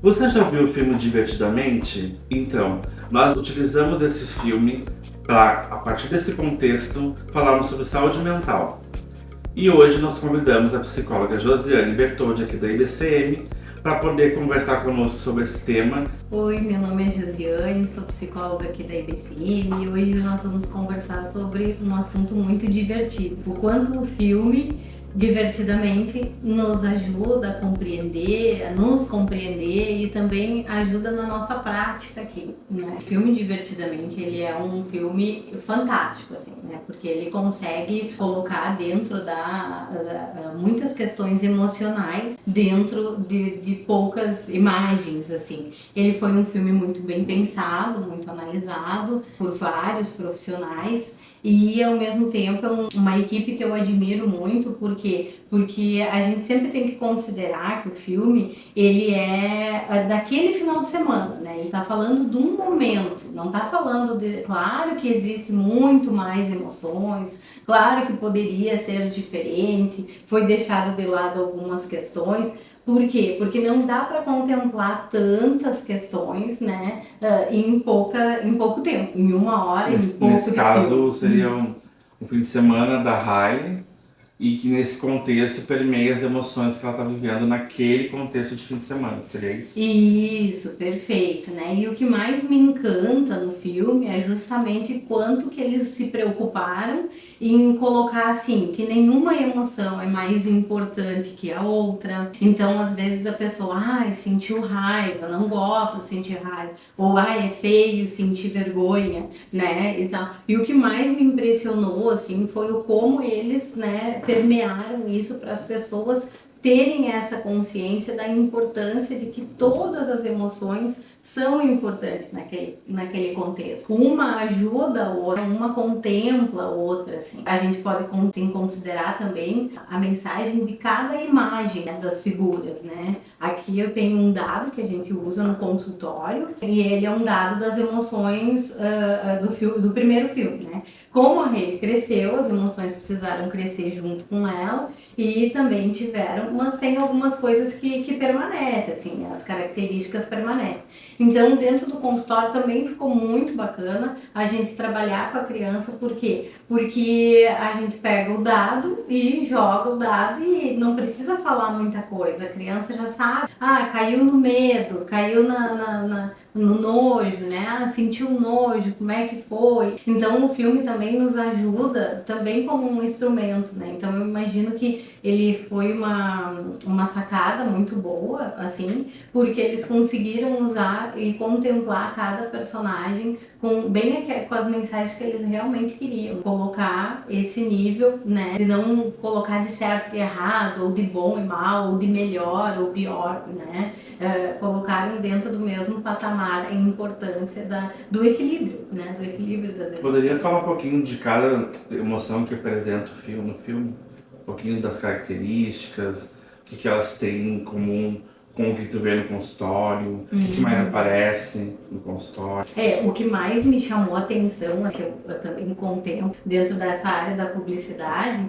Você já viu o filme Divertidamente? Então, nós utilizamos esse filme para, a partir desse contexto, falarmos sobre saúde mental. E hoje nós convidamos a psicóloga Josiane Bertoldi, aqui da IBCM, para poder conversar conosco sobre esse tema. Oi, meu nome é Josiane, sou psicóloga aqui da IBCM e hoje nós vamos conversar sobre um assunto muito divertido. O quanto o filme Divertidamente nos ajuda a compreender, a nos compreender e também ajuda na nossa prática aqui, né? O filme Divertidamente, ele é um filme fantástico, assim, né? Porque ele consegue colocar dentro muitas questões emocionais dentro de poucas imagens, assim. Ele foi um filme muito bem pensado, muito analisado por vários profissionais. E ao mesmo tempo é uma equipe que eu admiro muito, porque a gente sempre tem que considerar que o filme ele é daquele final de semana, né? Ele tá falando de um momento, não tá falando de... Claro que existe muito mais emoções, claro que poderia ser diferente, foi deixado de lado algumas questões. Por quê? Porque não dá para contemplar tantas questões, né, em pouco tempo, em uma hora, em pouco Nesse de caso, filme. seria um fim de semana da Riley e que nesse contexto permeia as emoções que ela está vivendo naquele contexto de fim de semana, seria isso? Isso, perfeito, né? E o que mais me encanta no filme é justamente quanto que eles se preocuparam em colocar assim, que nenhuma emoção é mais importante que a outra. Então, às vezes a pessoa, sentiu raiva, não gosto de sentir raiva, ou é feio sentir vergonha, né? E o que mais me impressionou assim foi o como eles, né, permearam isso para as pessoas terem essa consciência da importância de que todas as emoções são importantes naquele contexto. Uma ajuda a outra, uma contempla a outra, assim. A gente pode considerar também a mensagem de cada imagem, né, das figuras, né? Aqui eu tenho um dado que a gente usa no consultório e ele é um dado das emoções do primeiro filme, né? Como a Hayley cresceu, as emoções precisaram crescer junto com ela e também tiveram, mas tem algumas coisas que permanecem, assim, as características permanecem. Então, dentro do consultório também ficou muito bacana a gente trabalhar com a criança, por quê? Porque a gente pega o dado e joga o dado e não precisa falar muita coisa, a criança já sabe, caiu no medo, caiu no nojo, né? Sentiu nojo, como é que foi? Então o filme também nos ajuda também como um instrumento, né? Então eu imagino que ele foi uma sacada muito boa, assim, porque eles conseguiram usar e contemplar cada personagem com as mensagens que eles realmente queriam. Colocar esse nível, né? De não colocar de certo e errado, ou de bom e mal, ou de melhor ou pior, né? Colocarem dentro do mesmo patamar a importância do equilíbrio, né? Do equilíbrio das emoções. Poderia falar um pouquinho de cada emoção que apresenta o filme no filme? Um pouquinho das características, o que elas têm em comum com o que tu vê no consultório, o que mais aparece no consultório. O que mais me chamou a atenção, que eu também contemplo dentro dessa área da publicidade,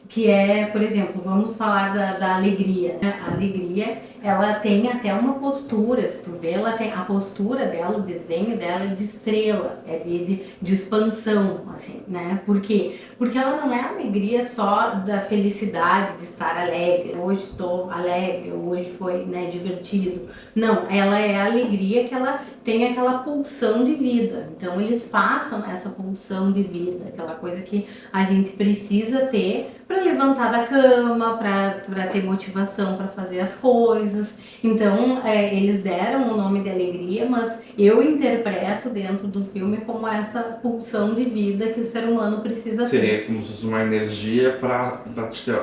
que é, por exemplo, vamos falar da alegria, né? A alegria, ela tem até uma postura, se tu vê, ela tem a postura dela, o desenho dela é de estrela, é de expansão, assim, né? Por quê? Porque ela não é alegria só da felicidade de estar alegre, hoje estou alegre, hoje foi, né, divertido. Não, ela é a alegria que ela tem aquela pulsão de vida. Então eles passam essa pulsão de vida, aquela coisa que a gente precisa ter para levantar da cama, para ter motivação para fazer as coisas. Então eles deram o nome de alegria, mas eu interpreto dentro do filme como essa pulsão de vida que o ser humano precisa ter. Seria como se fosse uma energia para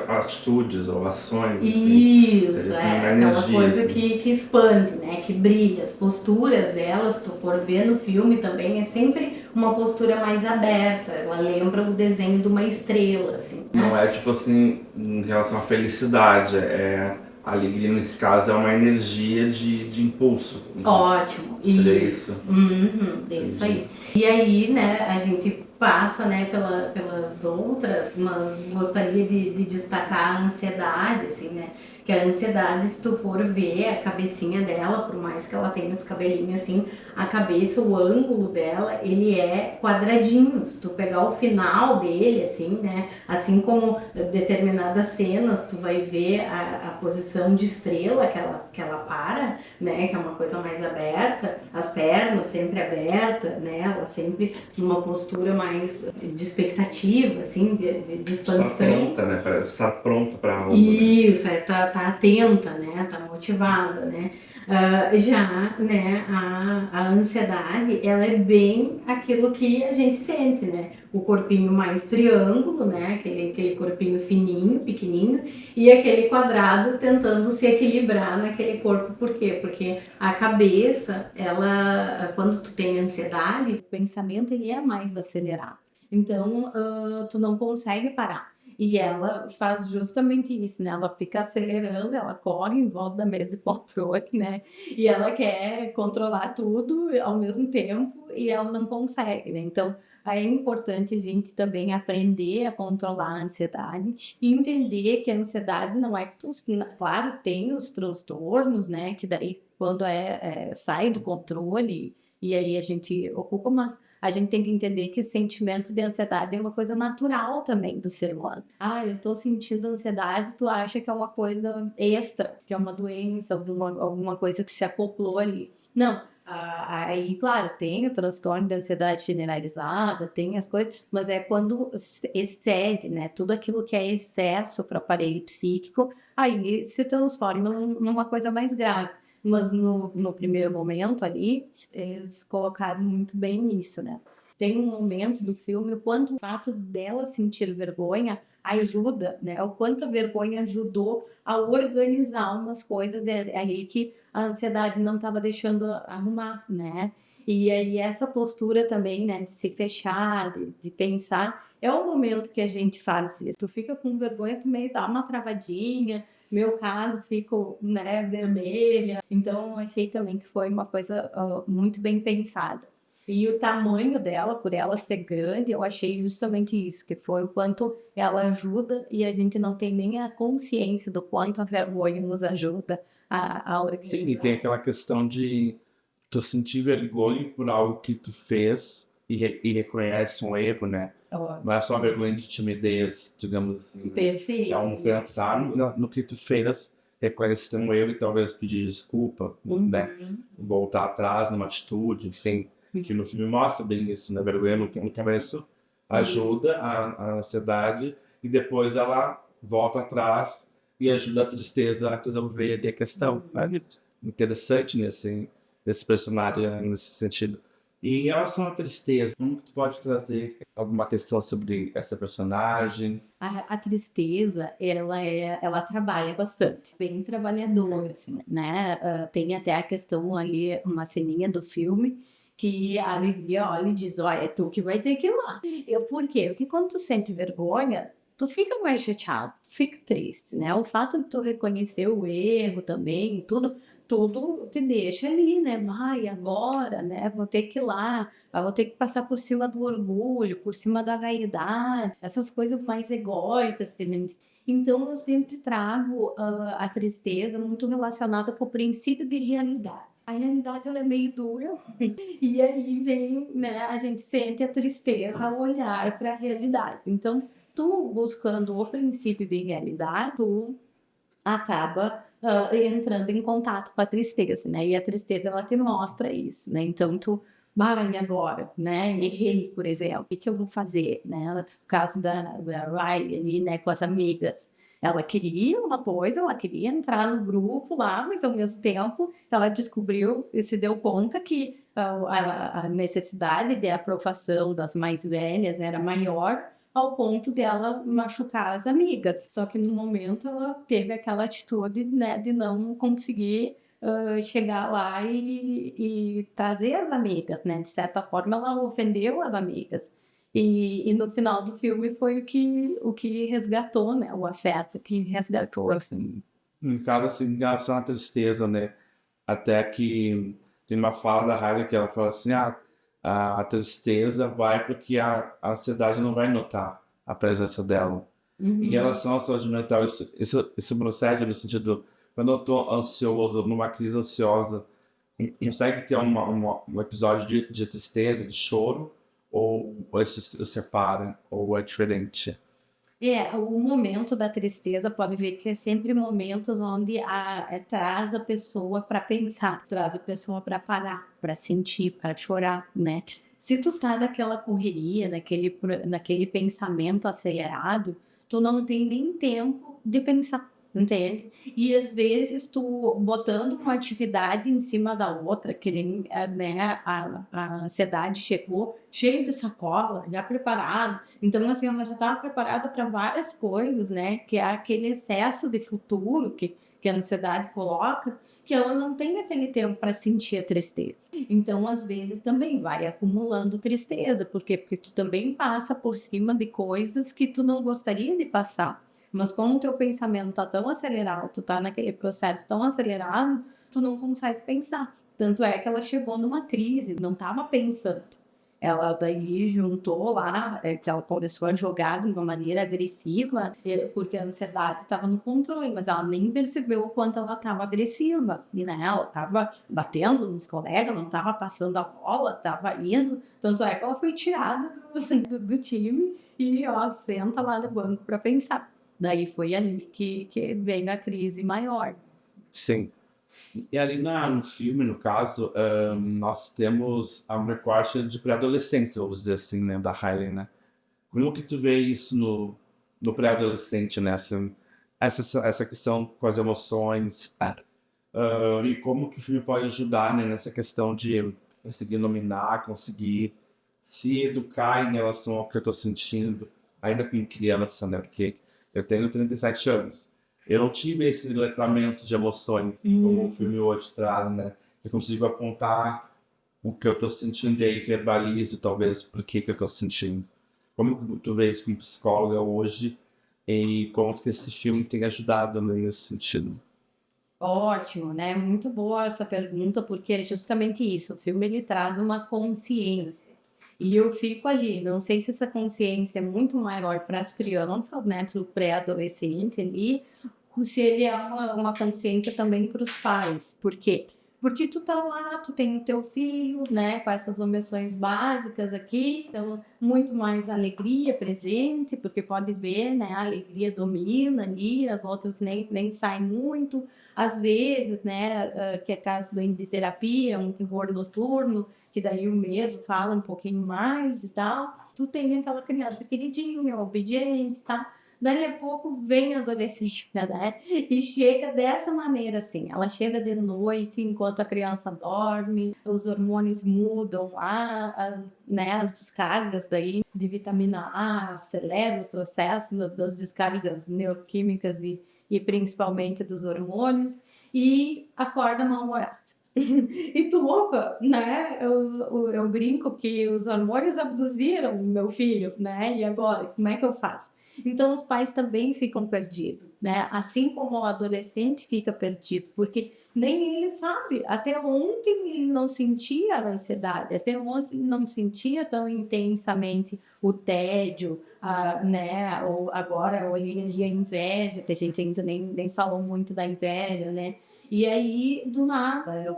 atitudes ou ações. Isso, aquela energia, coisa assim. que expande, né, que brilha. As posturas dela, se tu for ver no filme também, é sempre uma postura mais aberta. Ela lembra o desenho de uma estrela, assim. Não é tipo assim, em relação à felicidade, a alegria nesse caso é uma energia de impulso. Ótimo. Seria isso? Isso aí. E aí, né, a gente passa, né, pelas outras, mas gostaria de destacar a ansiedade, assim, né, Que a ansiedade, se tu for ver a cabecinha dela, por mais que ela tenha os cabelinhos assim, a cabeça, o ângulo dela, ele é quadradinho. Se tu pegar o final dele, assim, né? Assim como determinadas cenas, tu vai ver a posição de estrela que ela para, né? Que é uma coisa mais aberta, as pernas sempre abertas, né? Ela sempre numa postura mais de expectativa, assim, de Está expansão. pronta, né? Parece estar pronta para algo, né? Isso, tá atenta, né? Tá motivada, né? Já, né, a ansiedade, ela é bem aquilo que a gente sente, né? O corpinho mais triângulo, né? Aquele corpinho fininho, pequenininho, e aquele quadrado tentando se equilibrar naquele corpo. Por quê? Porque a cabeça, ela, quando tu tem ansiedade, o pensamento ele é mais acelerado. Então, tu não consegue parar. E ela faz justamente isso, né? Ela fica acelerando, ela corre em volta da mesa de controle, né? E ela quer controlar tudo ao mesmo tempo e ela não consegue, né? Então, aí é importante a gente também aprender a controlar a ansiedade e entender que a ansiedade não é que tu, claro, tem os transtornos, né? Que daí quando sai do controle e aí a gente ocupa, mas a gente tem que entender que sentimento de ansiedade é uma coisa natural também do ser humano. Ah, eu tô sentindo ansiedade, tu acha que é uma coisa extra, que é uma doença, alguma coisa que se acoplou ali. Não. Aí, claro, tem o transtorno de ansiedade generalizada, tem as coisas, mas é quando excede, né? Tudo aquilo que é excesso para o aparelho psíquico, aí se transforma numa coisa mais grave. Mas no primeiro momento ali, eles colocaram muito bem isso, né? Tem um momento do filme, o quanto o fato dela sentir vergonha ajuda, né? O quanto a vergonha ajudou a organizar umas coisas ali que a ansiedade não estava deixando arrumar, né? E aí essa postura também, né, de se fechar, de pensar, é o momento que a gente faz isso. Tu fica com vergonha, tu meio dá uma travadinha, meu caso, fico, né, vermelha. Então, achei também que foi uma coisa muito bem pensada. E o tamanho dela, por ela ser grande, eu achei justamente isso, que foi o quanto ela ajuda e a gente não tem nem a consciência do quanto a vergonha nos ajuda a organizar. Sim, e tem aquela questão de tu sentir vergonha por algo que tu fez e reconhece um erro, né? Não é só vergonha de timidez, digamos assim. Né? Perfeito. É um pensar no que tu fez, reconhecer um erro e talvez pedir desculpa, né? Voltar atrás numa atitude, enfim. Que no filme mostra bem isso, né? Vergonha no começo ajuda a ansiedade e depois ela volta atrás e ajuda a tristeza a resolver ali a questão. Né? Interessante nesse personagem, nesse sentido. E em relação à tristeza, como que tu pode trazer alguma questão sobre essa personagem? A tristeza, ela trabalha bastante, bem trabalhadora, assim, né? Tem até a questão ali, uma ceninha do filme, que a alegria olha e diz, olha, é tu que vai ter que ir lá. Por quê? Porque quando tu sente vergonha, tu fica mais chateado, tu fica triste, né? O fato de tu reconhecer o erro também, tudo te deixa ali, né? Vai, agora, né? Vou ter que ir lá, vou ter que passar por cima do orgulho, por cima da vaidade, essas coisas mais egóicas que a gente... Então, eu sempre trago a tristeza muito relacionada com o princípio de realidade. A realidade ela é meio dura, e aí vem, né, a gente sente a tristeza ao olhar para a realidade. Então, tu buscando o princípio de realidade, tu acaba entrando em contato com a tristeza, né? E a tristeza, ela te mostra isso, né? Então, tu, e agora, né? Errei, por exemplo, o que eu vou fazer, né? O caso da Riley ali, né, com as amigas. Ela queria uma coisa, ela queria entrar no grupo lá, mas ao mesmo tempo ela descobriu e se deu conta que a necessidade de aprovação das mais velhas era maior ao ponto dela machucar as amigas. Só que no momento ela teve aquela atitude, né, de não conseguir chegar lá e trazer as amigas, né? De certa forma ela ofendeu as amigas. E no final do filme foi o que resgatou, né? O afeto que resgatou, assim. No caso, assim, em relação à tristeza, né? Até que tem uma fala da Hailey que ela fala assim, a tristeza vai porque a ansiedade não vai notar a presença dela. Em Uhum. relação à saúde mental, isso procede no sentido, quando eu estou ansioso, numa crise ansiosa, consegue ter um episódio de tristeza, de choro, ou isso se separa, ou é diferente? É, o momento da tristeza pode ver que é sempre momentos onde traz a pessoa para pensar, traz a pessoa para parar, para sentir, para chorar, né? Se tu tá naquela correria, naquele pensamento acelerado, tu não tem nem tempo de pensar, entende? E às vezes tu botando uma atividade em cima da outra, que nem, né, a ansiedade chegou cheio de sacola, já preparado. Então, assim, ela já estava preparada para várias coisas, né? Que é aquele excesso de futuro que a ansiedade coloca, que ela não tem aquele tempo para sentir a tristeza. Então, às vezes, também vai acumulando tristeza. Por quê? Porque tu também passa por cima de coisas que tu não gostaria de passar. Mas como o teu pensamento tá tão acelerado, tu tá naquele processo tão acelerado, tu não consegue pensar. Tanto é que ela chegou numa crise, não estava pensando. Ela daí juntou lá, que ela começou a jogar de uma maneira agressiva, porque a ansiedade estava no controle, mas ela nem percebeu o quanto ela estava agressiva, né? Ela estava batendo nos colegas, não estava passando a bola, estava indo, tanto é que ela foi tirada do time e, ó, senta lá no banco para pensar. Daí foi ali que veio a crise maior. Sim. E ali no filme, no caso, nós temos um recorte de pré-adolescência, vamos dizer assim, né, da Hailey, né? Como que tu vê isso no pré-adolescente, né? Essa questão com as emoções, e como que o filme pode ajudar, né, nessa questão de conseguir nominar, conseguir se educar em relação ao que eu estou sentindo, ainda com criança, né? Porque eu tenho 37 anos. Eu não tive esse letramento de emoções, como o filme hoje traz, né? Eu consigo apontar o que eu estou sentindo e aí verbalizo, talvez, por que eu estou sentindo. Como tu vê isso como psicóloga hoje e como que esse filme tem ajudado né, nesse sentido? Ótimo, né? Muito boa essa pergunta, porque é justamente isso. O filme ele traz uma consciência. E eu fico ali, não sei se essa consciência é muito maior para as crianças, né, do pré-adolescente ali, ou se ele é uma consciência também para os pais. Por quê? Porque tu tá lá, tu tem o teu filho, né, com essas emoções básicas aqui, então muito mais alegria presente, porque pode ver, né, a alegria domina ali, as outras nem saem muito, às vezes, né, que é caso de terapia, um terror noturno, que daí o medo fala um pouquinho mais e tal, tu tem aquela criança queridinha, obediente e tal. Daí a pouco vem a adolescente, né? E chega dessa maneira, assim. Ela chega de noite, enquanto a criança dorme, os hormônios mudam lá, né? As descargas daí de vitamina A, acelera o processo das descargas neuroquímicas e principalmente dos hormônios, e acorda mal-humorada. E tu, opa, né? Eu brinco que os hormônios abduziram meu filho, né? E agora, como é que eu faço? Então, os pais também ficam perdidos, né? Assim como o adolescente fica perdido, porque nem ele sabe. Até ontem ele não sentia a ansiedade, até ontem ele não sentia tão intensamente o tédio, né? Ou agora, ou ele a inveja, que a gente ainda nem falou muito da inveja, né? E aí, do nada,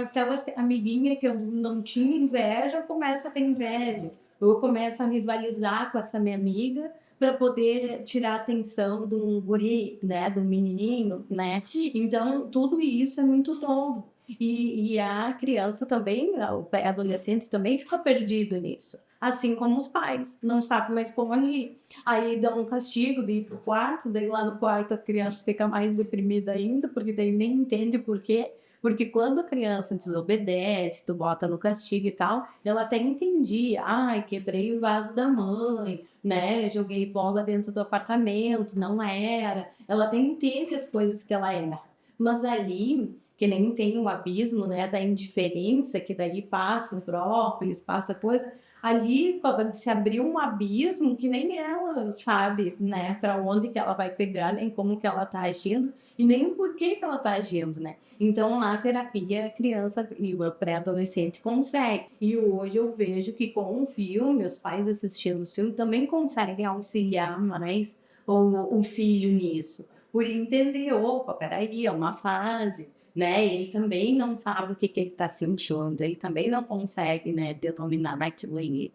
aquela amiguinha que eu não tinha inveja, eu começo a ter inveja. Eu começo a rivalizar com essa minha amiga para poder tirar a atenção do guri, né, do menininho, né? Então, tudo isso é muito novo. E a criança também, o adolescente também fica perdido nisso. Assim como os pais, não sabe mais como agir. Aí dão um castigo de ir pro quarto, daí lá no quarto a criança fica mais deprimida ainda, porque daí nem entende por quê. Porque quando a criança desobedece, tu bota no castigo e tal, ela até entendia, ai, quebrei o vaso da mãe, né, joguei bola dentro do apartamento, não era. Ela até entende as coisas que ela era. Mas ali, que nem tem um abismo, né, da indiferença, que daí passa o brócolis, passa coisa, ali se abriu um abismo que nem ela sabe, né, para onde que ela vai pegar, nem como que ela está agindo e nem o porquê que ela está agindo, né. Então, na terapia, a criança e o pré-adolescente consegue. E hoje eu vejo que com o filme, os pais assistindo os filmes também conseguem auxiliar mais o filho nisso, por entender, opa, peraí, é uma fase, né? Ele também não sabe o que ele está sentindo, ele também não consegue, né, determinar aquilo ali.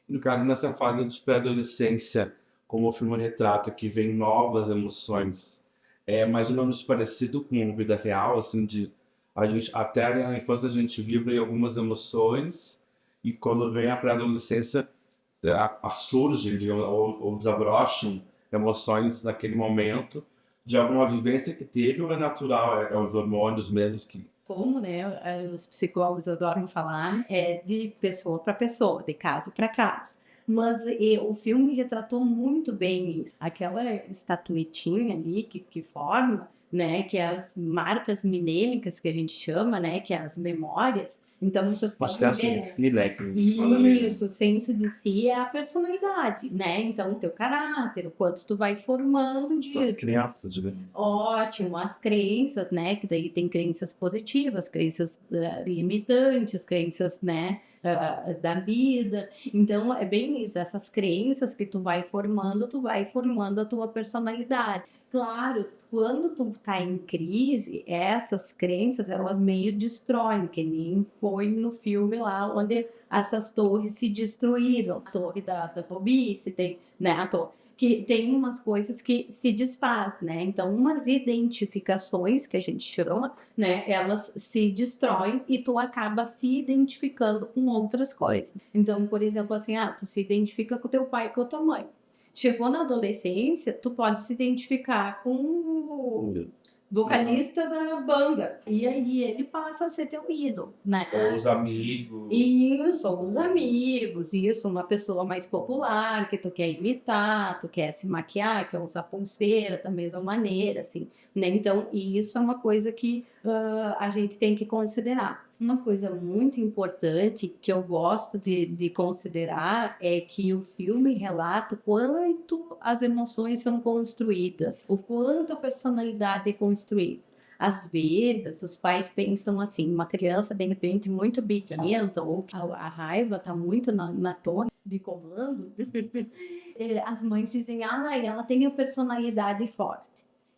No caso, nessa fase de pré-adolescência, como o filme retrata, que vem novas emoções, é mais ou menos parecido com a vida real, assim, de a gente, até na infância a gente vive algumas emoções e quando vem a pré-adolescência surgem digamos, ou desabrocham emoções naquele momento de alguma vivência que teve ou é natural, é os hormônios mesmos que... Como, né, os psicólogos adoram falar, é de pessoa para pessoa, de caso para caso. Mas o filme retratou muito bem isso. Aquela estatuetinha ali que forma, né, que é as marcas minêmicas que a gente chama, né, que é as memórias. Então, vocês podem ver, né? Isso, o senso de si é a personalidade, né? Então, o teu caráter, o quanto tu vai formando disso. Crianças, digamos. Ótimo, as crenças, né? Que daí tem crenças positivas, crenças limitantes, crenças, né? Da vida. Então, é bem isso. Essas crenças que tu vai formando a tua personalidade. Claro, quando tu tá em crise, essas crenças, elas meio destroem, que nem foi no filme lá, onde essas torres se destruíram. A torre da bobice, tem, né? A torre que tem umas coisas que se desfaz, né? Então, umas identificações que a gente chama, né? Elas se destroem e tu acaba se identificando com outras coisas. Então, por exemplo, assim, tu se identifica com teu pai e com a tua mãe. Chegou na adolescência, tu pode se identificar com o vocalista da banda. E aí ele passa a ser teu ídolo, né? Ou os amigos. Isso, os amigos, isso, uma pessoa mais popular que tu quer imitar, tu quer se maquiar, quer usar pulseira da mesma maneira, assim, né? Então, isso é uma coisa que a gente tem que considerar. Uma coisa muito importante que eu gosto de considerar é que o filme relata o quanto as emoções são construídas, o quanto a personalidade é construída. Às vezes, os pais pensam assim, uma criança, de repente, muito birrenta, ou a raiva está muito na torre de comando, as mães dizem, ela tem a personalidade forte.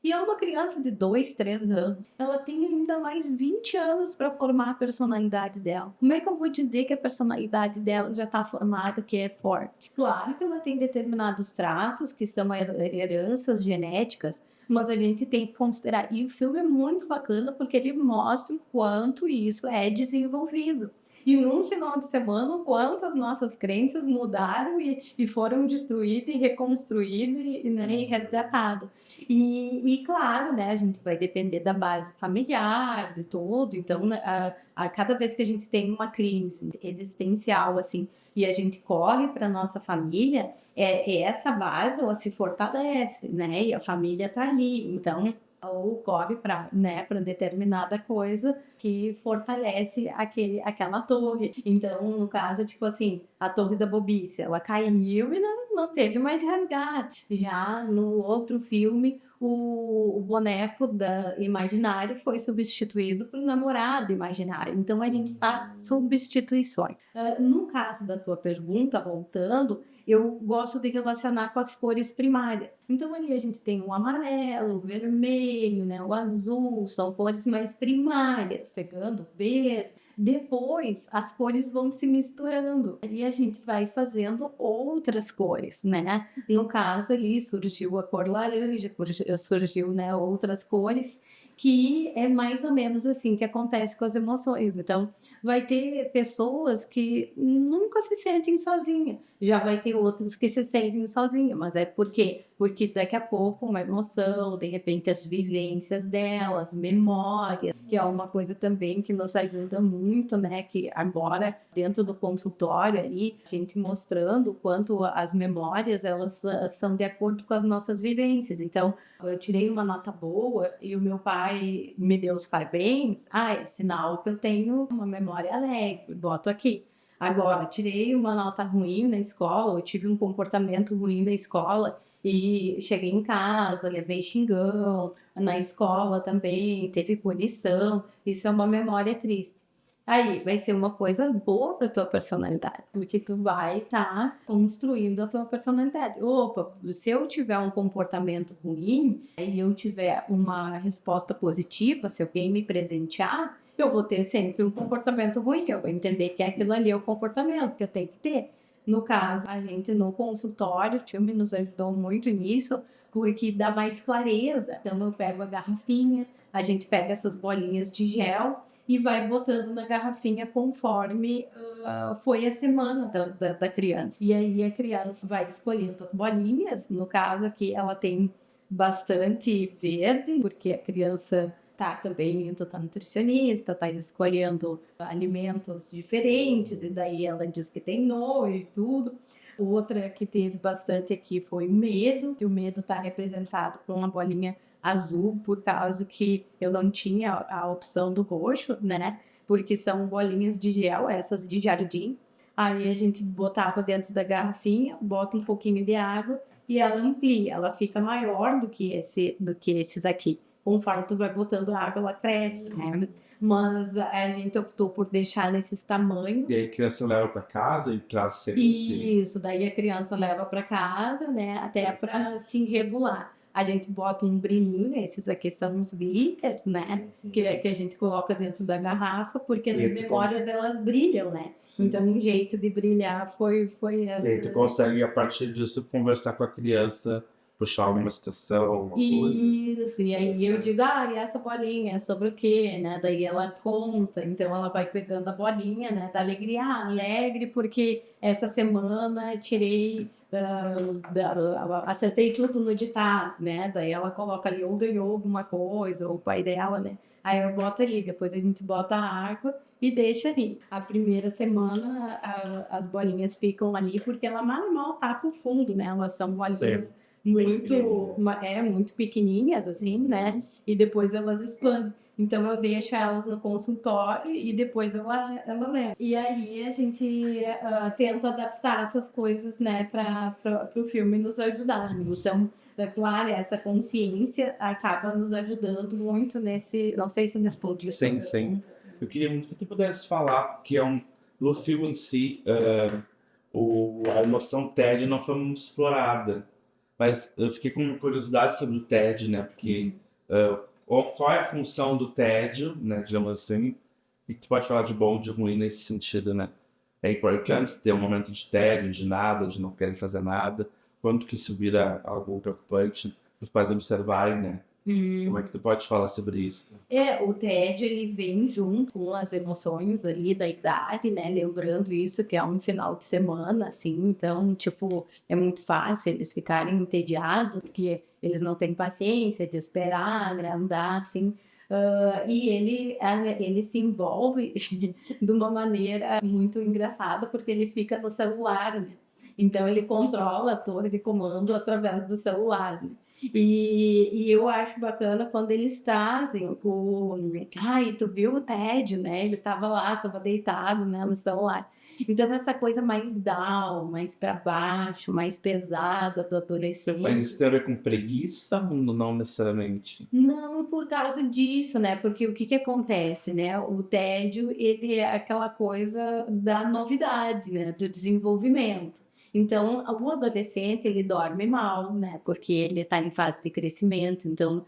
E é uma criança de 2, 3 anos. Ela tem ainda mais 20 anos para formar a personalidade dela. Como é que eu vou dizer que a personalidade dela já está formada, que é forte? Claro que ela tem determinados traços que são heranças genéticas, mas a gente tem que considerar. E o filme é muito bacana porque ele mostra o quanto isso é desenvolvido. E num final de semana, o quanto as nossas crenças mudaram e foram destruídas e reconstruídas, né, e resgatadas. E claro, né, a gente vai depender da base familiar, de tudo. Então, a cada vez que a gente tem uma crise existencial, assim, e a gente corre para nossa família, essa base, ela se fortalece, né? E a família tá ali. Então, ou corre para, né, para determinada coisa que fortalece aquela torre. Então, no caso, tipo assim, a torre da bobice, ela caiu e não teve mais resgate. Já no outro filme, o boneco da imaginário foi substituído por namorado imaginário. Então, a gente faz substituições. No caso da tua pergunta, voltando, eu gosto de relacionar com as cores primárias. Então, ali a gente tem o amarelo, o vermelho, né, o azul, são cores mais primárias, pegando o verde. Depois, as cores vão se misturando e a gente vai fazendo outras cores, né? No caso, ali surgiu a cor laranja, surgiu, né, outras cores, que é mais ou menos assim que acontece com as emoções. Então, vai ter pessoas que nunca se sentem sozinhas, já vai ter outras que se sentem sozinhas, mas é por quê? Porque daqui a pouco uma emoção, de repente as vivências delas, memórias, que é uma coisa também que nos ajuda muito, né? Que agora, dentro do consultório ali, a gente mostrando o quanto as memórias, elas são de acordo com as nossas vivências. Então, eu tirei uma nota boa e o meu pai me deu os parabéns, é sinal que eu tenho uma memória alegre, boto aqui. Agora, tirei uma nota ruim na escola, eu tive um comportamento ruim na escola e cheguei em casa, levei xingão, na escola também, teve punição, isso é uma memória triste. Aí vai ser uma coisa boa para tua personalidade, porque tu vai estar construindo a tua personalidade. Opa, se eu tiver um comportamento ruim, e eu tiver uma resposta positiva, se alguém me presentear, eu vou ter sempre um comportamento ruim, que eu vou entender que aquilo ali é o comportamento que eu tenho que ter. No caso, a gente no consultório, o filme nos ajudou muito nisso, porque dá mais clareza. Então eu pego a garrafinha, a gente pega essas bolinhas de gel e vai botando na garrafinha conforme foi a semana da criança. E aí a criança vai escolhendo as bolinhas, no caso aqui ela tem bastante verde, porque a criança tá também indo tá nutricionista, tá escolhendo alimentos diferentes, e daí ela diz que tem nojo e tudo. Outra que teve bastante aqui foi o medo, que o medo está representado por uma bolinha azul, por causa que eu não tinha a opção do roxo, né? Porque são bolinhas de gel, essas de jardim. Aí a gente botava dentro da garrafinha, bota um pouquinho de água e ela amplia, ela fica maior do que esses aqui. Conforme tu vai botando água, ela cresce, né? Mas a gente optou por deixar nesses tamanhos. E aí a criança leva para casa e traz sempre. Isso, daí a criança leva para casa, né? Até para se regular. A gente bota um brilhinho, esses aqui são os glitter, né? Que a gente coloca dentro da garrafa, porque as memórias elas brilham, né? Sim. Então, um jeito de brilhar foi E aí tu consegue, a partir disso, conversar com a criança, puxar alguma situação, alguma coisa. Isso, e aí eu digo, e essa bolinha é sobre o quê, né? Daí ela conta, então ela vai pegando a bolinha, né? Da alegria, alegre porque essa semana tirei, acertei tudo no ditado, né? Daí ela coloca ali, ou ganhou alguma coisa, ou o pai dela, né? Aí eu boto ali, depois a gente bota a água e deixa ali. A primeira semana as bolinhas ficam ali porque ela mal tá pro fundo, né? Elas são bolinhas muito pequenininhas, assim, né? E depois elas expandem. Então eu deixo elas no consultório e depois ela leva. E aí a gente tenta adaptar essas coisas, né, para o filme nos ajudar. Então, é claro, essa consciência acaba nos ajudando muito nesse. Não sei se respondi. Sim. Eu queria muito que tu pudesse falar que no filme em si, a emoção TED não foi muito explorada. Mas eu fiquei com curiosidade sobre o TED, né? Porque qual é a função do TED, né? Digamos assim, e tu pode falar de bom e de ruim nesse sentido, né? É importante ter um momento de tédio, de nada, de não querer fazer nada. Quando que isso vira algo preocupante, os pais observarem, né? Como é que tu pode falar sobre isso? O TED, ele vem junto com as emoções ali da idade, né? Lembrando isso que é um final de semana, assim, então, tipo, é muito fácil eles ficarem entediados, porque eles não têm paciência de esperar, né? Andar, assim. E ele se envolve de uma maneira muito engraçada, porque ele fica no celular, né? Então, ele controla a torre de comando através do celular, né? E eu acho bacana quando eles trazem tu viu o Ted, né? Ele tava lá, tava deitado, né, no celular. Então, essa coisa mais down, mais para baixo, mais pesada do adolescente. Mas isso tem a ver com preguiça ou não necessariamente? Não por causa disso, né? Porque o que acontece, né? O tédio, ele é aquela coisa da novidade, né? Do desenvolvimento. Então, o adolescente, ele dorme mal, né? Porque ele está em fase de crescimento, então,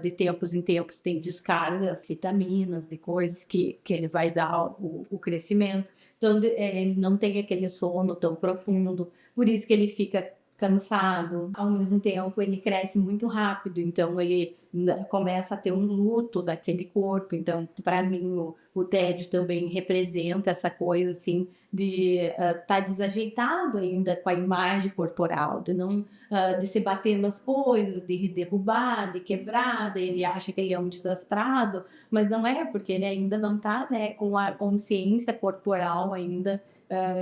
de tempos em tempos, tem descargas, vitaminas, de coisas que ele vai dar o crescimento. Então, ele não tem aquele sono tão profundo, por isso que ele fica cansado. Ao mesmo tempo, ele cresce muito rápido, então ele começa a ter um luto daquele corpo. Então, para mim, o TED também representa essa coisa assim de estar desajeitado ainda com a imagem corporal, de não de se bater nas coisas, de derrubar, de quebrar. Ele acha que ele é um desastrado, mas não é, porque ele ainda não está, né, com a consciência corporal ainda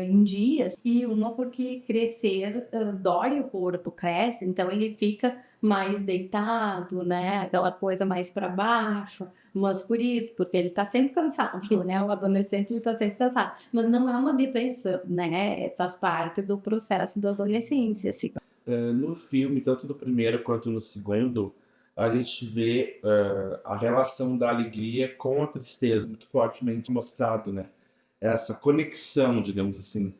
em dias, e uma porque crescer dói, o corpo cresce, então ele fica mais deitado, né, aquela coisa mais para baixo, mas por isso, porque ele está sempre cansado, né, o adolescente ele está sempre cansado, mas não é uma depressão, né, faz parte do processo da adolescência, assim. No filme, tanto no primeiro quanto no segundo, a gente vê a relação da alegria com a tristeza muito fortemente mostrado, né? Essa conexão, digamos assim,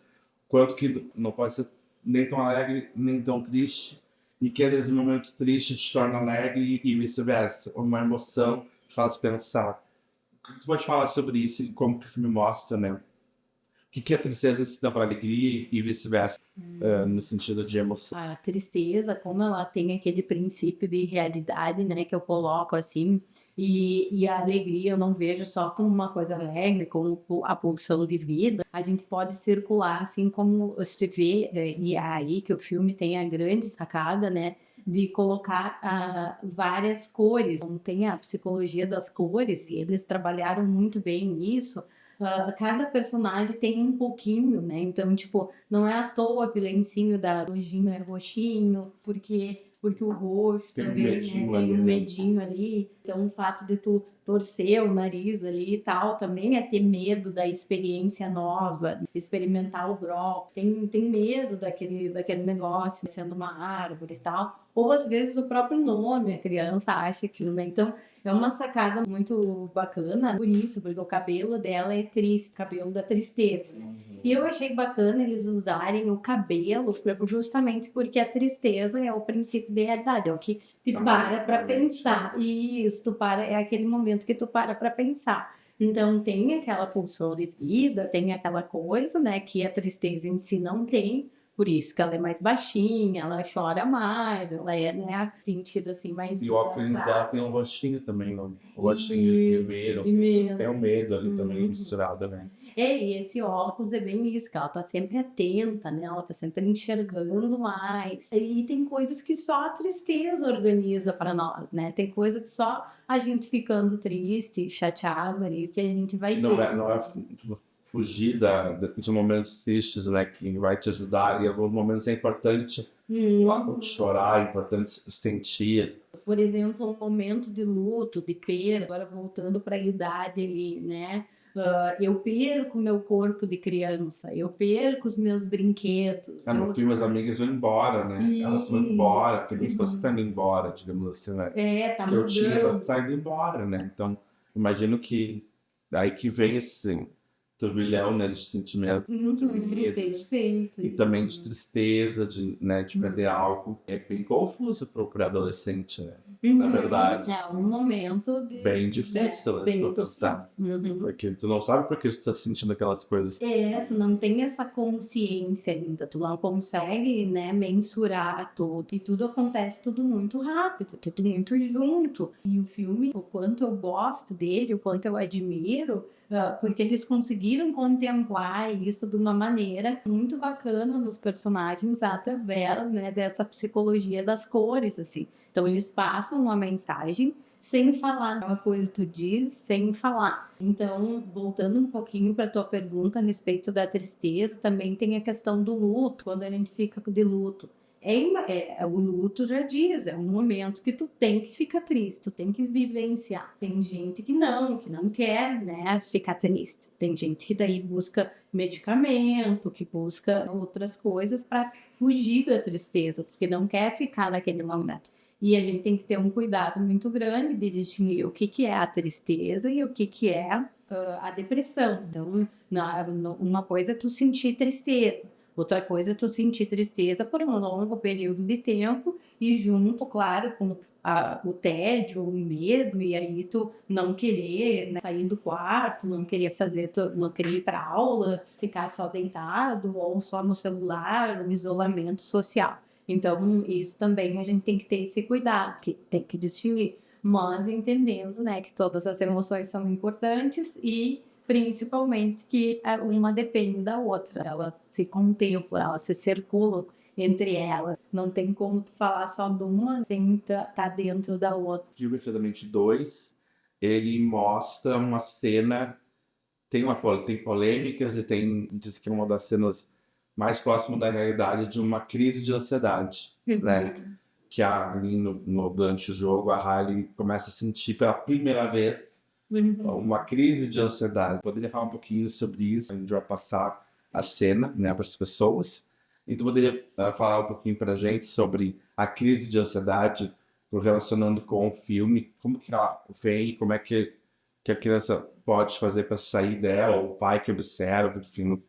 quanto que não pode ser nem tão alegre nem tão triste, e que às vezes um momento triste te torna alegre e vice-versa, uma emoção te faz pensar. O que tu pode falar sobre isso e como que o filme mostra, né? O que a tristeza se dá para alegria e vice-versa, no sentido de emoção? A tristeza, como ela tem aquele princípio de realidade, né, que eu coloco assim, e a alegria eu não vejo só como uma coisa alegre, como a pulsão de vida, a gente pode circular assim como você vê, e é aí que o filme tem a grande sacada, né, de colocar várias cores. Então, tem a psicologia das cores, e eles trabalharam muito bem nisso. Cada personagem tem um pouquinho, né? Então, tipo, não é à toa que o lencinho da Lojinha é roxinho, porque o roxo Tem um também, né, medinho tem ali, um né? medinho ali. Então, o fato de tu torcer o nariz ali e tal, também é ter medo da experiência nova, experimentar o brócolis. Tem medo daquele negócio sendo uma árvore e tal. Ou, às vezes, o próprio nome, a criança acha aquilo, né? Então, é uma sacada muito bacana por isso, porque o cabelo dela é triste, cabelo da tristeza. E eu achei bacana eles usarem o cabelo justamente porque a tristeza é o princípio de realidade, é o que te para pensar. E isso, é aquele momento que tu para pensar. Então tem aquela pulsão de vida, tem aquela coisa, né, que a tristeza em si não tem. Por isso que ela é mais baixinha, ela chora mais, ela é, né, sentido assim, mais E o óculos dela tem um rostinho também, um rostinho de primeiro. e mesmo. Tem um medo ali também Uhum. misturado, né? E esse óculos é bem isso, que ela tá sempre atenta, né? Ela tá sempre enxergando mais. E tem coisas que só a tristeza organiza para nós, né? Tem coisa que só a gente ficando triste, chateado ali, que a gente vai E não ver. é, tipo, fugir de momentos tristes, né? Que vai te ajudar. E em alguns momentos é importante chorar, é importante sentir. Por exemplo, um momento de luto, de perda, agora voltando para a idade ali, né? Eu perco meu corpo de criança, eu perco os meus brinquedos. No filme as amigas vão embora, né? Elas vão embora, porque eles fossem para ir embora, digamos assim, né? Tá Eu tinha mudando. tá indo embora, né? Então, imagino que daí que vem esse turbilhão, né, de sentimento, de medo, Perfeito. e também de tristeza, de perder algo. É bem confuso para o adolescente, né? Na verdade, É um momento bem difícil, né, bem se for pensar. Porque tu não sabe por que tu tá sentindo aquelas coisas. Tu não tem essa consciência ainda, tu não consegue, né, mensurar tudo. E tudo acontece tudo muito rápido, tudo muito junto. E o filme, o quanto eu gosto dele, o quanto eu admiro, porque eles conseguiram contemplar isso de uma maneira muito bacana nos personagens através, né, dessa psicologia das cores, assim. Então eles passam uma mensagem sem falar, uma coisa que tu diz sem falar. Então, voltando um pouquinho para tua pergunta a respeito da tristeza, também tem a questão do luto, quando a gente fica de luto. O luto já diz, é um momento que tu tem que ficar triste, tu tem que vivenciar. Tem gente que não quer, né, ficar triste. Tem gente que daí busca medicamento, que busca outras coisas para fugir da tristeza, porque não quer ficar naquele momento. E a gente tem que ter um cuidado muito grande de distinguir o que é a tristeza e o que é a depressão. Então, uma coisa é tu sentir tristeza, outra coisa é tu sentir tristeza por um longo período de tempo e junto, claro, com o tédio, o medo, e aí tu não querer, né, sair do quarto, não querer não querer ir para aula, ficar só deitado ou só no celular, um isolamento social. Então, isso também a gente tem que ter esse cuidado, que tem que distinguir, mas entendendo, né, que todas as emoções são importantes e principalmente que uma depende da outra, elas se contemplam, elas se circulam entre elas, não tem como tu falar só de uma sem estar dentro da outra. O filme Fredamente 2, ele mostra uma cena, tem polêmicas e diz que é uma das cenas mais próximo da realidade de uma crise de ansiedade, né? Que ali durante o jogo a Riley começa a sentir pela primeira vez uma crise de ansiedade. Poderia falar um pouquinho sobre isso? A gente vai passar a cena, né, para as pessoas. Então poderia falar um pouquinho para a gente sobre a crise de ansiedade relacionando com o filme, como que ela vem, como é que a criança pode fazer para sair dela, ou o pai que observa, enfim.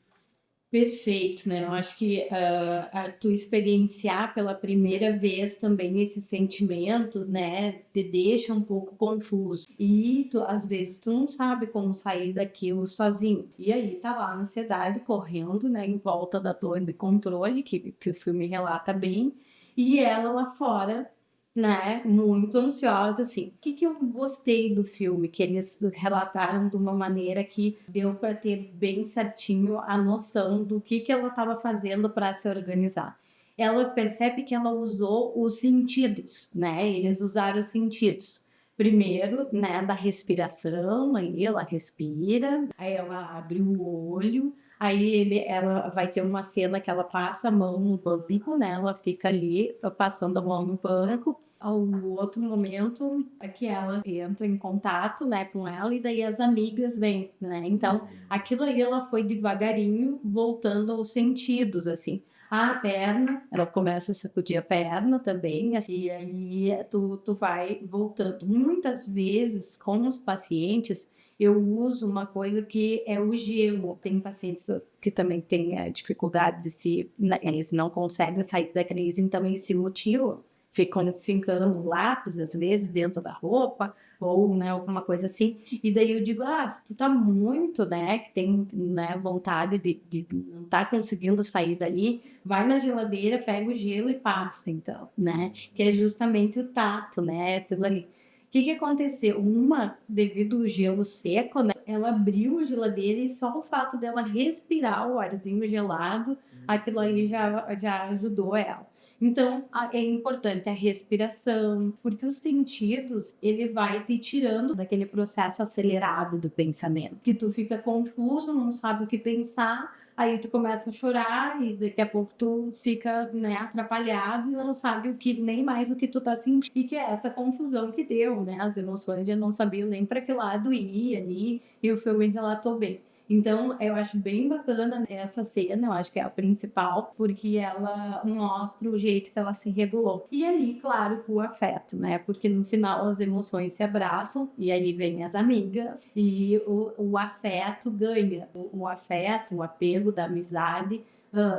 Perfeito, né? Eu acho que a tu experienciar pela primeira vez também esse sentimento, né, te deixa um pouco confuso. E tu, às vezes tu não sabe como sair daquilo sozinho. E aí tá lá a ansiedade correndo, né, em volta da torre de controle, que o filme relata bem, e ela lá fora, né, muito ansiosa, assim. O que eu gostei do filme? Que eles relataram de uma maneira que deu para ter bem certinho a noção do que ela estava fazendo para se organizar. Ela percebe que ela usou os sentidos, né? Eles usaram os sentidos. Primeiro, né, da respiração, aí ela respira, aí ela abre o olho, aí ela vai ter uma cena que ela passa a mão no banco, né? Ela fica ali passando a mão no banco. O outro momento é que ela entra em contato, né, com ela e daí as amigas vêm, né? Então, aquilo aí ela foi devagarinho voltando aos sentidos, assim. A perna, ela começa a sacudir a perna também, assim, e aí tu vai voltando. Muitas vezes, com os pacientes, eu uso uma coisa que é o gelo. Tem pacientes que também têm a dificuldade de eles não conseguem sair da crise, então eles se mutilam. Ficam fincando lápis, às vezes, dentro da roupa, ou, né, alguma coisa assim. E daí eu digo, se tu tá muito, né, que tem, né, vontade de não tá conseguindo sair dali, vai na geladeira, pega o gelo e passa, então, né? Que é justamente o tato, né, aquilo ali. O que aconteceu? Devido ao gelo seco, né, ela abriu a geladeira e só o fato dela respirar o arzinho gelado, aquilo aí já ajudou ela. Então, é importante a respiração, porque os sentidos, ele vai te tirando daquele processo acelerado do pensamento, que tu fica confuso, não sabe o que pensar, aí tu começa a chorar e daqui a pouco tu fica, né, atrapalhado e não sabe nem mais o que tu tá sentindo, e que é essa confusão que deu, né, as emoções já não sabiam nem para que lado ir ali, e o filme relatou bem. Então, eu acho bem bacana essa cena, eu acho que é a principal, porque ela mostra o jeito que ela se regulou. E ali, claro, o afeto, né? Porque no final as emoções se abraçam e aí vem as amigas e o afeto ganha. O afeto, o apego da amizade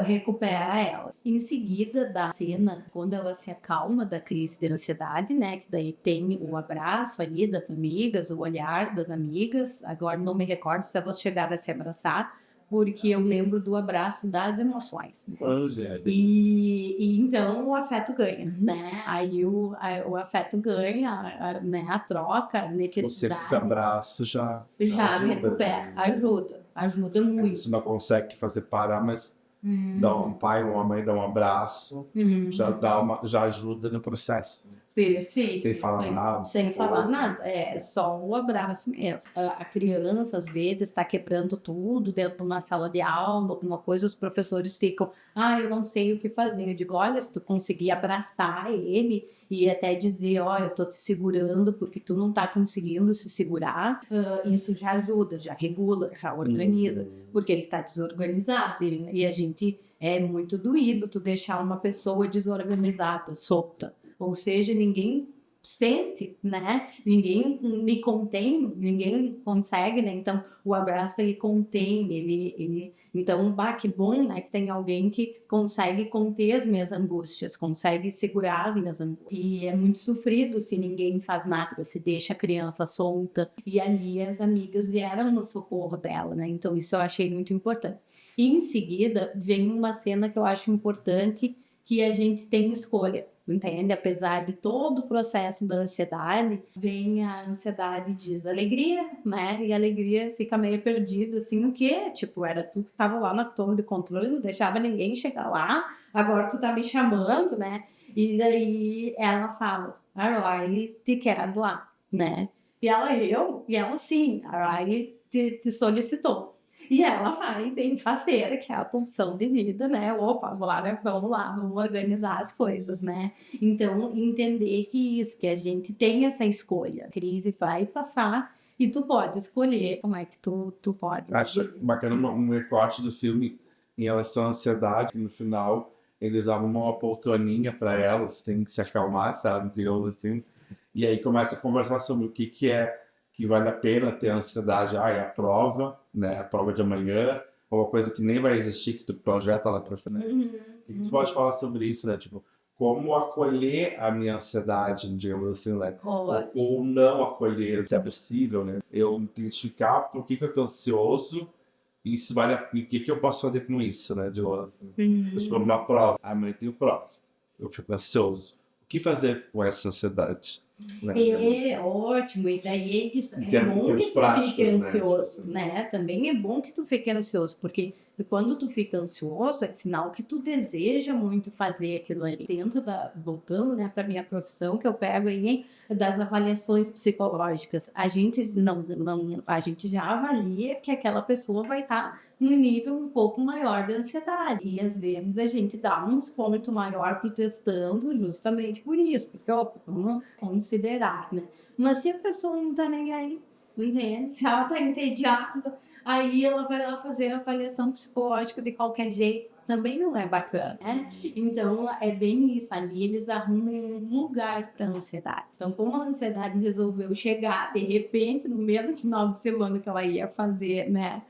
recupera ela. Em seguida da cena, quando ela se acalma da crise de ansiedade, né, que daí tem o abraço ali das amigas, o olhar das amigas, agora não me recordo se elas chegaram a se abraçar, porque eu lembro do abraço das emoções. E então o afeto ganha, né? Aí o afeto ganha, né? A troca, a necessidade. Você abraço já Recupera, ajuda muito. Você não consegue fazer parar, mas dá um pai ou uma mãe dá um abraço, já ajuda no processo. Perfeito. Sem falar nada. Sem falar nada, é só o abraço mesmo. A criança, às vezes, está quebrando tudo dentro de uma sala de aula, alguma coisa, os professores ficam, eu não sei o que fazer. Eu digo, olha, se tu conseguir abraçar ele e até dizer, eu tô te segurando porque tu não tá conseguindo se segurar, isso já ajuda, já regula, já organiza, porque ele tá desorganizado e a gente é muito doído tu deixar uma pessoa desorganizada, solta. Ou seja, ninguém sente, né? Ninguém me contém, ninguém consegue, né? Então, o abraço, ele contém, Então, que bom, né? Que tem alguém que consegue conter as minhas angústias, consegue segurar as minhas angústias. E é muito sofrido se ninguém faz nada, se deixa a criança solta. E ali as amigas vieram no socorro dela, né? Então, isso eu achei muito importante. E em seguida, vem uma cena que eu acho importante, que a gente tem escolha. Entende? Apesar de todo o processo da ansiedade, vem a ansiedade diz alegria, né? E a alegria fica meio perdida, assim, o quê? Tipo, era tu que tava lá na torre de controle, não deixava ninguém chegar lá, agora tu tá me chamando, né? E daí ela fala, a Riley te quer lá, né? E ela sim, a Riley te solicitou. E ela vai tem fazer, que é a pulsão de vida, né? Opa, agora vamos lá, vamos organizar as coisas, né? Então, entender que a gente tem essa escolha. A crise vai passar e tu pode escolher como é que tu pode. Acho bacana um recorte do filme em relação à ansiedade, que no final eles arrumam uma poltroninha pra elas, tem que se acalmar, sabe, digamos assim. E aí começa a conversar sobre o que é que vale a pena ter ansiedade. Ah, é a prova, né? A prova de amanhã, ou uma coisa que nem vai existir, que tu projeta lá pra frente. E tu pode falar sobre isso, né? Tipo, como acolher a minha ansiedade, digamos assim, né? Ou não acolher, se é possível, né? Eu identificar por que eu tô ansioso e se vale e o que eu posso fazer com isso, né? Digamos assim. Eu estou numa prova, amanhã eu tenho prova, eu fico ansioso. O que fazer com essa ansiedade? Né? É ótimo, e daí isso Em é termos- bom termos que tu práticos, fique né? ansioso, né? Também é bom que tu fique ansioso, porque quando tu fica ansioso é sinal que tu deseja muito fazer aquilo ali. Voltando, né, para minha profissão, que eu pego aí das avaliações psicológicas, a gente a gente já avalia que aquela pessoa vai estar num nível um pouco maior de ansiedade. E às vezes a gente dá um desconto maior pro testando justamente por isso, porque ó, vamos considerar, né? Mas se a pessoa não tá nem aí, entende? Se ela tá entediada, aí ela vai lá fazer a avaliação psicológica de qualquer jeito, também não é bacana, né? Então é bem isso, ali eles arrumam um lugar para a ansiedade. Então, como a ansiedade resolveu chegar de repente no mesmo final de semana que ela ia fazer, né,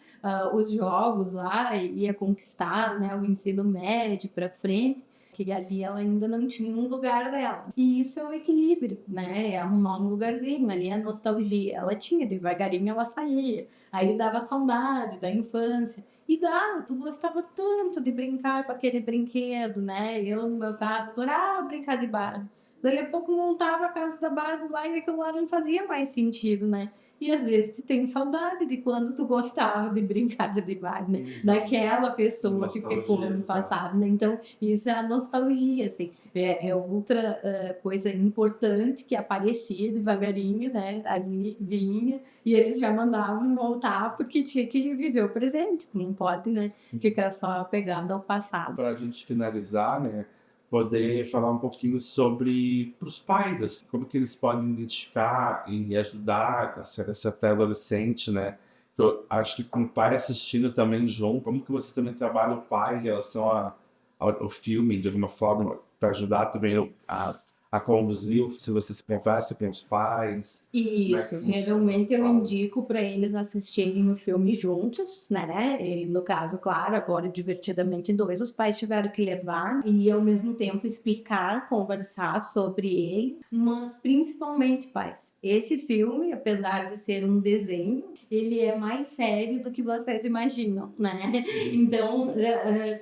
os jogos lá, ia conquistar, né, o ensino médio para frente, que ali ela ainda não tinha um lugar dela. E isso é o equilíbrio, né? É arrumar um lugarzinho, ali a nostalgia. Ela tinha, devagarinho ela saía. Aí dava saudade da infância. E dá, tu gostava tanto de brincar com aquele brinquedo, né? Eu, no meu caso, adorava brincar de Barbie. Daí a pouco montava a casa da Barbie lá e aquilo lá não fazia mais sentido, né? E às vezes tu tem saudade de quando tu gostava de brincar de Barbie, né? Daquela pessoa que ficou no passado, né? Então, isso é a nostalgia, assim. É outra coisa importante que aparecia devagarinho, né? Ali vinha e eles já mandavam voltar porque tinha que viver o presente. Não pode, né? Ficar só pegando ao passado. Para a gente finalizar, né, poder falar um pouquinho sobre para os pais, assim, como que eles podem identificar e ajudar essa pré-adolescente, né? Eu acho que com o pai assistindo também junto, como que você também trabalha o pai em relação ao filme, de alguma forma, para ajudar também a conduzir, se você se conversa com os pais. Isso, Como é que geralmente eu funciona? indico para eles assistirem o filme juntos, né? E no caso, claro, agora Divertidamente dois, os pais tiveram que levar e ao mesmo tempo explicar, conversar sobre ele, mas principalmente, pais, esse filme, apesar de ser um desenho, ele é mais sério do que vocês imaginam, né? Então,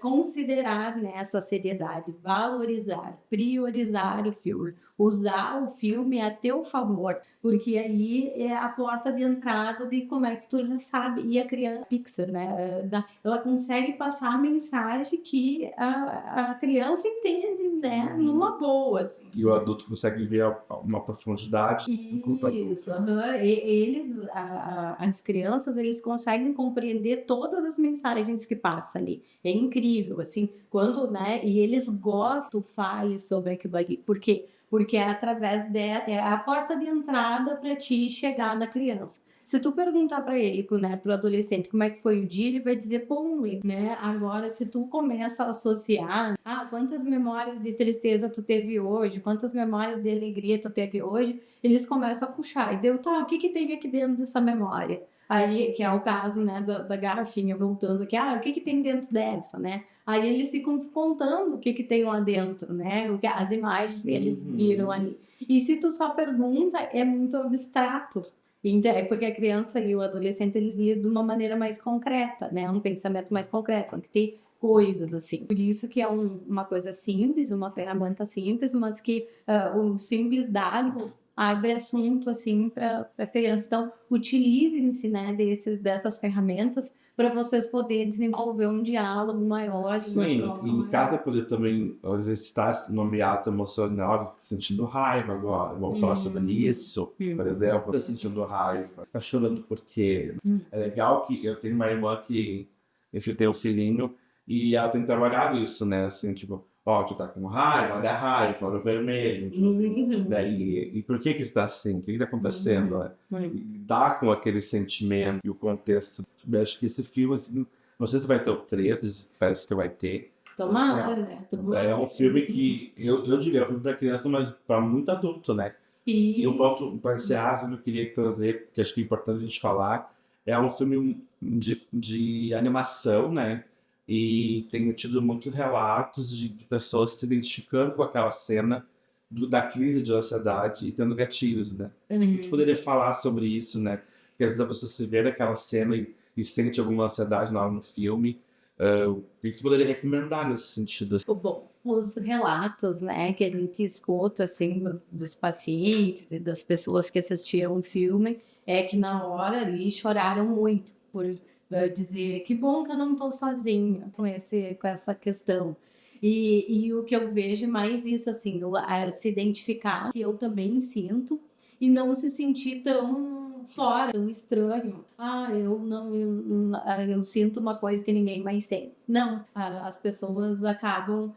considerar, né, essa seriedade, valorizar, priorizar o filme, usar o filme a teu favor, porque aí é a porta de entrada de como é que tu já sabe. E a criança, Pixar, né, ela consegue passar a mensagem que a criança entende, né, numa boa, assim. E o adulto consegue ver uma profundidade. Isso, aham. As crianças, eles conseguem compreender todas as mensagens que passam ali. É incrível, assim, quando, né, e eles gostam, fale sobre aquilo ali. Por quê? Porque é através dela, é a porta de entrada para ti chegar na criança. Se tu perguntar para ele, né, pro adolescente, como é que foi o dia, ele vai dizer, pô, né? Agora, se tu começa a associar, quantas memórias de tristeza tu teve hoje, quantas memórias de alegria tu teve hoje, eles começam a puxar. E deu, tá, o que tem aqui dentro dessa memória? Aí, que é o caso, né, da garrafinha, voltando aqui, o que tem dentro dessa, né? Aí eles ficam contando o que tem lá dentro, né? As imagens que eles viram ali. E se tu só pergunta, é muito abstrato. Então, é porque a criança e o adolescente, eles lidam de uma maneira mais concreta, né? Um pensamento mais concreto, tem que ter coisas assim. Por isso que é uma coisa simples, uma ferramenta simples, mas que o simples dado abre assunto assim para a criança. Então, utilizem-se, né, dessas ferramentas para vocês poderem desenvolver um diálogo maior. Sim, em casa poder também exercitar esse nomeado emocional, sentindo raiva agora. Vamos falar sobre isso, por exemplo. Tá sentindo raiva, tá chorando por quê? É legal que eu tenho uma irmã que, enfim, tem um filhinho e ela tem trabalhado isso, né? Assim, tipo, tu tá com raiva, olha a raiva, olha o vermelho. Tipo assim, daí, e por que tu tá assim? O que tá acontecendo? Né? Lidar com aquele sentimento e o contexto. Eu acho que esse filme, assim, não sei se vai ter o 13, parece que vai ter. Tomara, né? É um filme que eu diria, é um filme para criança, mas para muito adulto, né? E o próprio para esse ácido eu queria trazer, que acho que é importante a gente falar, é um filme de animação, né? E tenho tido muitos relatos de pessoas se identificando com aquela cena da crise de ansiedade e tendo gatilhos, né? A gente poderia falar sobre isso, né? Porque às vezes a pessoa se vê naquela cena e sente alguma ansiedade na hora do filme. O que você poderia recomendar nesse sentido? Bom, os relatos, né, que a gente escuta, assim, dos pacientes e das pessoas que assistiam o filme, é que na hora ali choraram muito, por dizer que bom que eu não estou sozinha com essa questão. E o que eu vejo é mais isso, assim, se identificar, que eu também sinto, e não se sentir tão fora, tão estranho. Eu não, eu sinto uma coisa que ninguém mais sente. Não, as pessoas acabam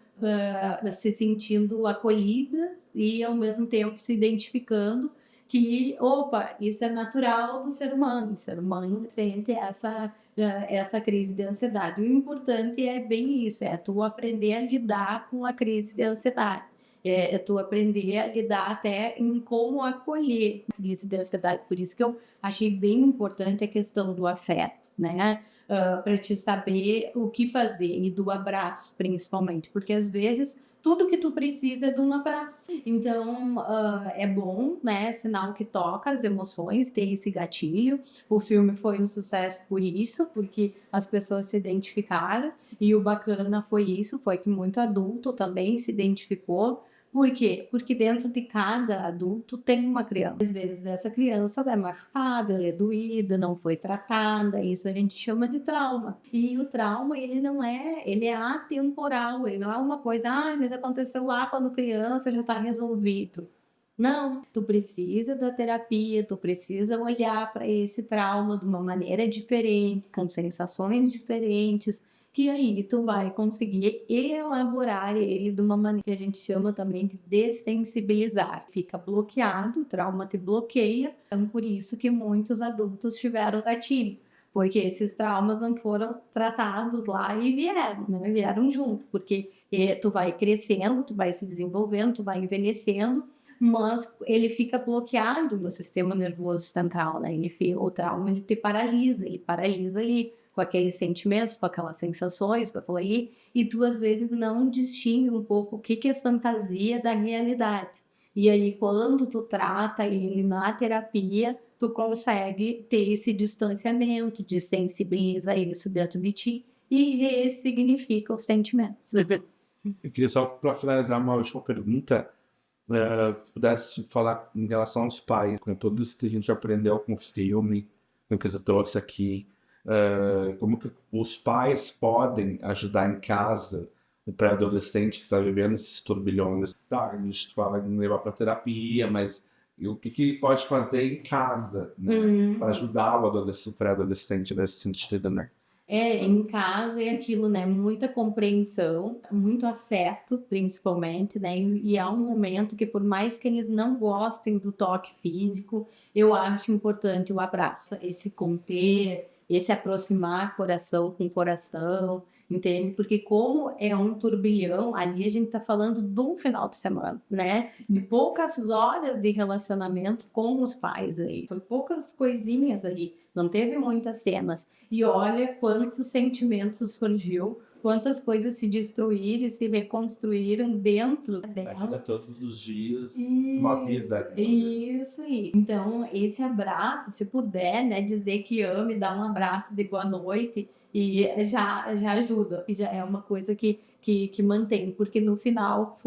se sentindo acolhidas e ao mesmo tempo se identificando que, opa, isso é natural do ser humano. O ser humano sente essa crise de ansiedade. O importante é bem isso, é tu aprender a lidar com a crise de ansiedade. É tu aprender a lidar até em como acolher a crise de ansiedade. Por isso que eu achei bem importante a questão do afeto, né? Para te saber o que fazer e do abraço, principalmente, porque às vezes tudo que tu precisa é de um abraço. Então, é bom, né? Sinal que toca as emoções, ter esse gatilho. O filme foi um sucesso por isso, porque as pessoas se identificaram, e o bacana foi isso, foi que muito adulto também se identificou. Por quê? Porque dentro de cada adulto tem uma criança. Às vezes essa criança é machucada, ela é doída, não foi tratada, isso a gente chama de trauma. E o trauma, ele é atemporal, ele não é uma coisa, mas aconteceu lá quando criança, já está resolvido. Não, tu precisa da terapia, tu precisa olhar para esse trauma de uma maneira diferente, com sensações diferentes, que aí tu vai conseguir elaborar ele de uma maneira que a gente chama também de dessensibilizar. Fica bloqueado, o trauma te bloqueia, então por isso que muitos adultos tiveram gatilho, porque esses traumas não foram tratados lá e vieram, né? Vieram junto, porque tu vai crescendo, tu vai se desenvolvendo, tu vai envelhecendo, mas ele fica bloqueado no sistema nervoso central, né? O trauma ele te paralisa, ele paralisa ali com aqueles sentimentos, com aquelas sensações, com aquilo aí, e tu às vezes não distingue um pouco o que é fantasia da realidade. E aí quando tu trata ele na terapia, tu consegue ter esse distanciamento, desensibiliza isso dentro de ti e ressignifica os sentimentos. Eu queria só, para finalizar, uma última pergunta. Pudesse falar em relação aos pais, com tudo isso que a gente aprendeu com o filme, com o que eu trouxe aqui, como que os pais podem ajudar em casa o pré-adolescente que está vivendo esses turbilhões. Tá, a gente fala em levar para terapia, mas o que ele pode fazer em casa, né, para ajudar o pré-adolescente nesse sentido, né? Em casa é aquilo, né? Muita compreensão, muito afeto, principalmente, né? E é um momento que, por mais que eles não gostem do toque físico, eu acho importante o abraço, esse conter, esse aproximar coração com coração, entende? Porque como é um turbilhão, ali a gente tá falando de um final de semana, né? De poucas horas de relacionamento com os pais aí. Foi poucas coisinhas ali, não teve muitas cenas. E olha quantos sentimentos surgiu, quantas coisas se destruíram e se reconstruíram dentro dela. Todos os dias, uma vida. Isso aí. Então, esse abraço, se puder, né, dizer que ame, dar um abraço de boa noite, e já ajuda. E já é uma coisa que mantém, porque no final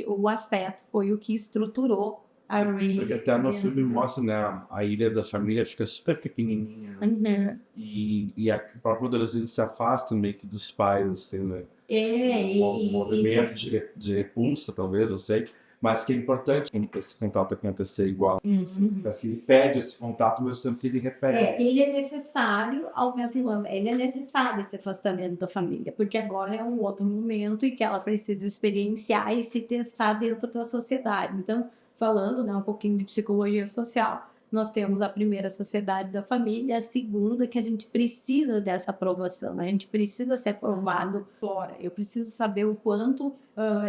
o afeto foi o que estruturou a Ray. Porque até no filme mostra, né, a ilha da família fica super pequenininha. E a própria adolescente se afasta meio que dos pais, assim, né? Um movimento de repulsa, talvez, eu sei. Mas que é importante esse contato acontecer igual. Porque ele pede esse contato, mas sempre que ele repete. Ele é necessário, ao mesmo tempo, ele é necessário esse afastamento da família, porque agora é um outro momento em que ela precisa experienciar e se testar dentro da sociedade. Então, falando, né, um pouquinho de psicologia social, nós temos a primeira sociedade da família, a segunda que a gente precisa dessa aprovação, a gente precisa ser aprovado fora. Eu preciso saber o quanto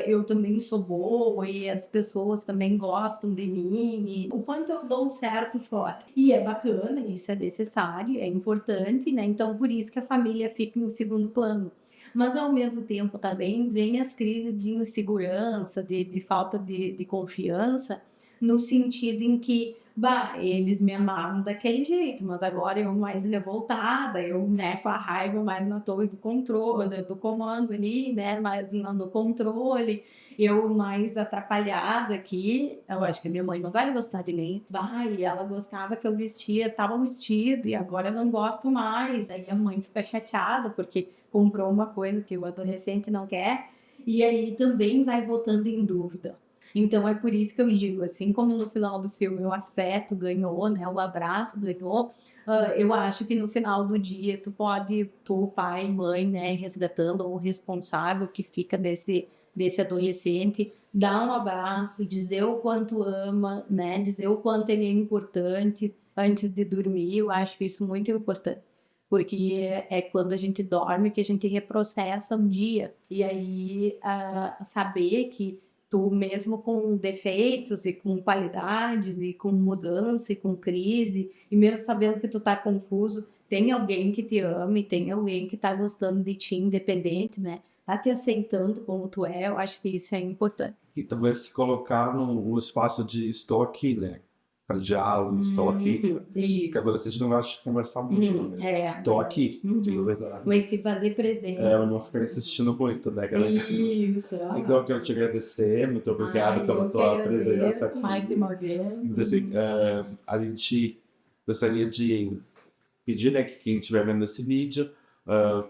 eu também sou boa e as pessoas também gostam de mim, e o quanto eu dou certo fora. E é bacana, isso é necessário, é importante, né? Então, por isso que a família fica em segundo plano. Mas, ao mesmo tempo, também vem as crises de insegurança, de falta de confiança, no sentido em que, bah, eles me amavam daquele jeito, mas agora eu mais revoltada, eu, né, com a raiva mais na torre do controle, do comando ali, né, mais no controle, eu mais atrapalhada aqui. Eu acho que a minha mãe não vai gostar de mim. Vai, ela gostava que eu vestia tal vestido e agora eu não gosto mais. Aí a mãe fica chateada porque comprou uma coisa que o adolescente não quer, e aí também vai botando em dúvida. Então é por isso que eu digo, assim como no final do filme o afeto ganhou, né, o abraço ganhou, eu acho que no final do dia tu, pai, mãe, né, resgatando o responsável que fica desse adolescente, dar um abraço, dizer o quanto ama, né, dizer o quanto ele é importante antes de dormir. Eu acho isso muito importante. Porque é quando a gente dorme que a gente reprocessa um dia. E aí, saber que tu, mesmo com defeitos e com qualidades e com mudança e com crise, e mesmo sabendo que tu tá confuso, tem alguém que te ama e tem alguém que tá gostando de ti, independente, né? Tá te aceitando como tu é. Eu acho que isso é importante. E também se colocar no espaço de estou aqui, né? Para diálogo, estou aqui. Que Isso. agora vocês não gostam de conversar muito, né? Estou aqui. Mas se fazer presente. Eu não ficar insistindo muito, né, galera? Isso. Então, eu quero te agradecer, muito obrigado pela tua presença aqui. Mais de uma vez. Mas, assim, a gente gostaria de pedir, né, que quem estiver vendo esse vídeo,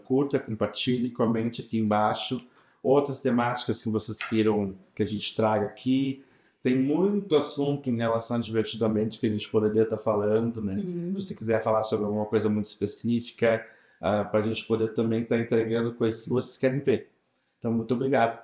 curta, compartilhe, comente aqui embaixo outras temáticas que vocês queiram que a gente traga aqui. Tem muito assunto em relação a Divertidamente que a gente poderia estar falando, né? Se você quiser falar sobre alguma coisa muito específica, para a gente poder também estar entregando coisas que vocês querem ver. Então, muito obrigado.